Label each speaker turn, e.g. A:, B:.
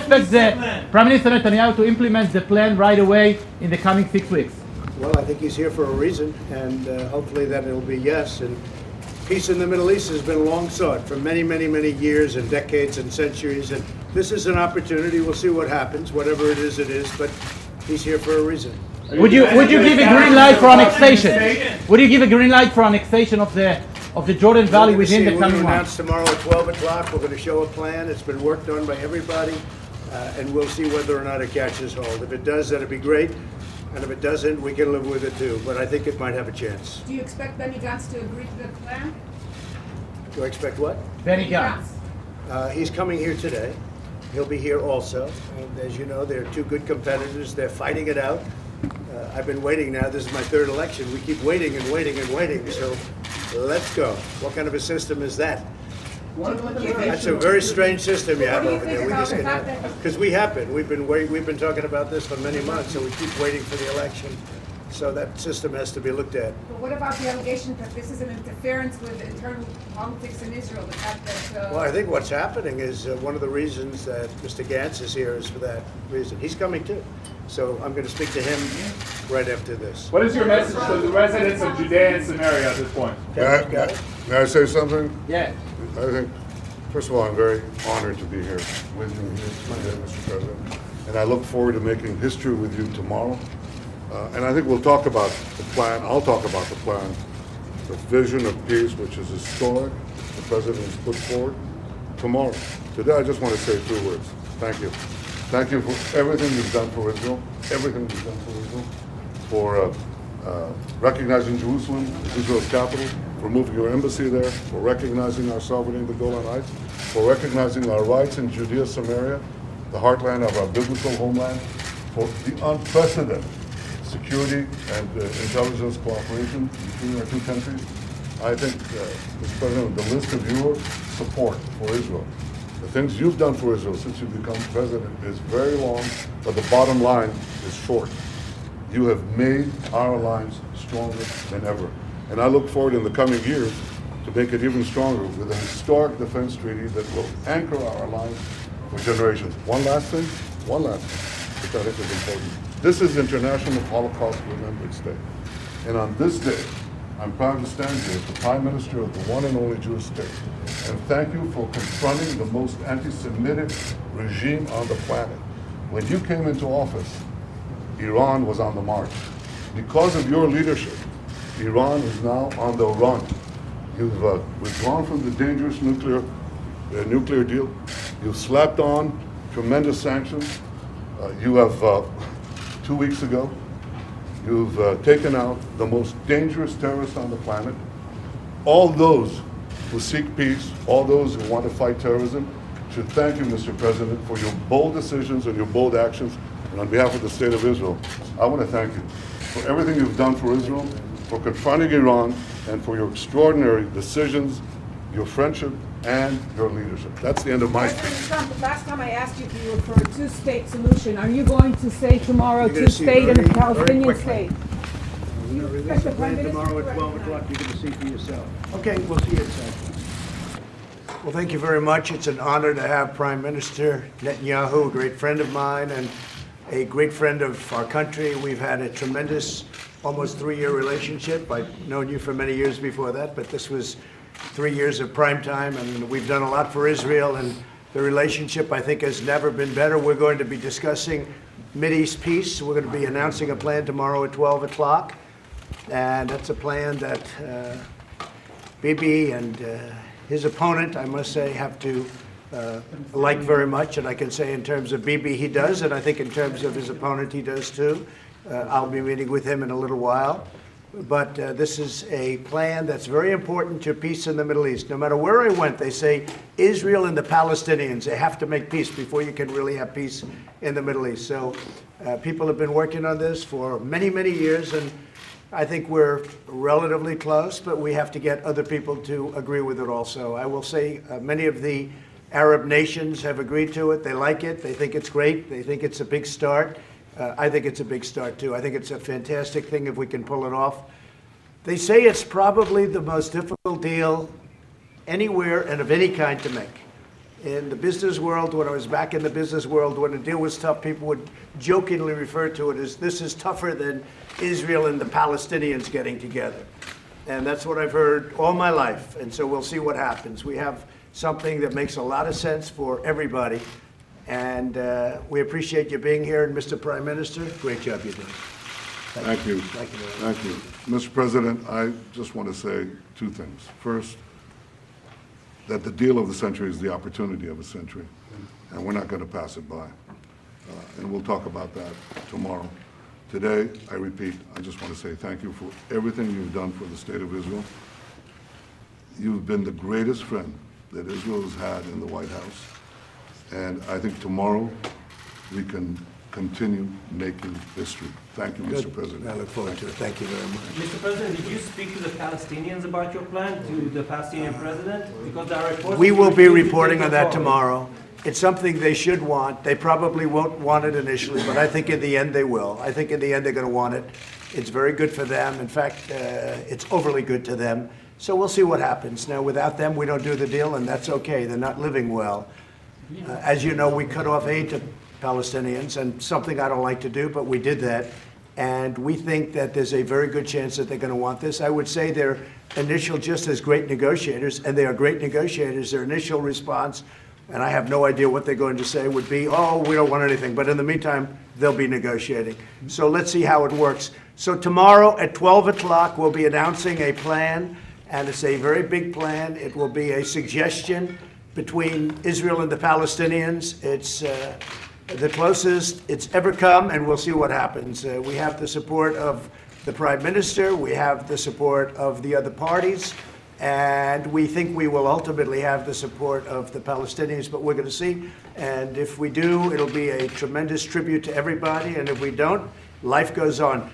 A: expect the Prime Minister Netanyahu to implement the plan right away in the coming 6 weeks?
B: Well, I think he's here for a reason, and hopefully that it'll be yes. And peace in the Middle East has been long sought for many, many, many years and decades and centuries. And this is an opportunity. We'll see what happens. Whatever it is, but he's here for a reason.
A: Would you give a green light for annexation? Would you give a green light for annexation of the Jordan Valley within the coming
B: months? We're going to
A: months?
B: announce tomorrow at 12 o'clock. We're going to show a plan. It's been worked on by everybody, and we'll see whether or not it catches hold. If it does, that'd be great. And if it doesn't, we can live with it too. But I think it might have a chance.
C: Do you expect Benny Gantz to agree to the plan?
B: Do I expect what?
A: Benny Gantz.
B: He's coming here today. He'll be here also. And as you know, they're two good competitors. They're fighting it out. I've been waiting now. This is my third election. We keep waiting and waiting and waiting. So let's go. What kind of a system is that? That's a very strange system you have over there. Because we have been. We've been talking about this for many months, so we keep waiting for the election. So that system has to be looked at.
C: But what about the allegation that this is an interference with internal politics in Israel? The fact that
B: well, I think what's happening is one of the reasons that Mr. Gantz is here is for that reason. He's coming too. So I'm going to speak to him right after this.
D: What is your message to the residents of Judea and Samaria at this point?
E: May I say something?
A: Yeah.
E: I think, first of all, I'm very honored to be here with you here today, Mr. President. And I look forward to making history with you tomorrow. And I think we'll talk about the plan. I'll talk about the plan, the vision of peace, which is historic, the President has put forward tomorrow. Today, I just want to say 2 words. Thank you. Thank you for everything you've done for Israel, everything you've done for Israel, for recognizing Jerusalem as Israel's capital, for moving your embassy there, for recognizing our sovereignty in the Golan Heights, for recognizing our rights in Judea, Samaria, the heartland of our biblical homeland, for the unprecedented security and intelligence cooperation between our two countries. I think, Mr. President, the list of your support for Israel, the things you've done for Israel since you've become president is very long, but the bottom line is short. You have made our alliance stronger than ever. And I look forward in the coming years to make it even stronger with a historic defense treaty that will anchor our alliance for generations. One last thing, which I think is important. This is International Holocaust Remembrance Day. And on this day, I'm proud to stand here as the Prime Minister of the one and only Jewish state. And thank you for confronting the most anti-Semitic regime on the planet. When you came into office, Iran was on the march. Because of your leadership, Iran is now on the run. You've withdrawn from the dangerous nuclear deal. You've slapped on tremendous sanctions. You have, 2 weeks ago, you've taken out the most dangerous terrorists on the planet. All those who seek peace, all those who want to fight terrorism, should thank you, Mr. President, for your bold decisions and your bold actions. And on behalf of the State of Israel, I want to thank you for everything you've done for Israel, for confronting Iran, and for your extraordinary decisions, your friendship, and your leadership. That's the end of my speech.
C: President Trump, the last time I asked you for a two-state solution, are you going to say tomorrow two-state and a Palestinian state?
B: We're going to release the plan tomorrow at 12 o'clock. You're going to see for yourself. Okay, we'll see you at 7. Well, thank you very much. It's an honor to have Prime Minister Netanyahu, a great friend of mine and a great friend of our country. We've had a tremendous, almost 3-year relationship. I've known you for many years before that, but this was 3 years of prime time, and we've done a lot for Israel, and the relationship, I think, has never been better. We're going to be discussing Mideast peace. We're going to be announcing a plan tomorrow at 12 o'clock, and that's a plan that Bibi and his opponent, I must say, have to like very much, and I can say in terms of Bibi, he does, and I think in terms of his opponent, he does too. I'll be meeting with him in a little while. But this is a plan that's very important to peace in the Middle East. No matter where I went, they say Israel and the Palestinians, they have to make peace before you can really have peace in the Middle East. So people have been working on this for many, many years, and I think we're relatively close, but we have to get other people to agree with it also. I will say many of the Arab nations have agreed to it. They like it. They think it's great. They think it's a big start. I think it's a big start, too. I think it's a fantastic thing if we can pull it off. They say it's probably the most difficult deal anywhere and of any kind to make. In the business world, when I was back in the business world, when the deal was tough, people would jokingly refer to it as this is tougher than Israel and the Palestinians getting together. And that's what I've heard all my life. And so we'll see what happens. We have something that makes a lot of sense for everybody. And we appreciate you being here. And Mr. Prime Minister, great job you're doing.
E: Thank you.
B: Thank you very much.
E: Thank you. Mr. President, I just want to say two things. First, that the deal of the century is the opportunity of a century, and we're not going to pass it by. And we'll talk about that tomorrow. Today, I repeat, I just want to say thank you for everything you've done for the State of Israel. You've been the greatest friend that Israel has had in the White House. And I think tomorrow we can continue making history. Thank you, Mr. President.
B: I look forward to it. Thank you very much.
F: Mr. President, did you speak to the Palestinians about your plan, to the Palestinian president? Because there are reports...
B: We will be reporting on that tomorrow. It's something they should want. They probably won't want it initially, but I think in the end they will. I think in the end they're going to want it. It's very good for them. In fact, it's overly good to them. So we'll see what happens. Now, without them, we don't do the deal, and that's okay. They're not living well. As you know, we cut off aid to Palestinians, and something I don't like to do, but we did that. And we think that there's a very good chance that they're going to want this. I would say their initial, just as great negotiators, and they are great negotiators, their initial response, and I have no idea what they're going to say, would be, oh, we don't want anything. But in the meantime, they'll be negotiating. So let's see how it works. So tomorrow at 12 o'clock, we'll be announcing a plan, and it's a very big plan. It will be a suggestion between Israel and the Palestinians. It's the closest it's ever come, and we'll see what happens. We have the support of the Prime Minister. We have the support of the other parties. And we think we will ultimately have the support of the Palestinians, but we're going to see. And if we do, it'll be a tremendous tribute to everybody. And if we don't, life goes on.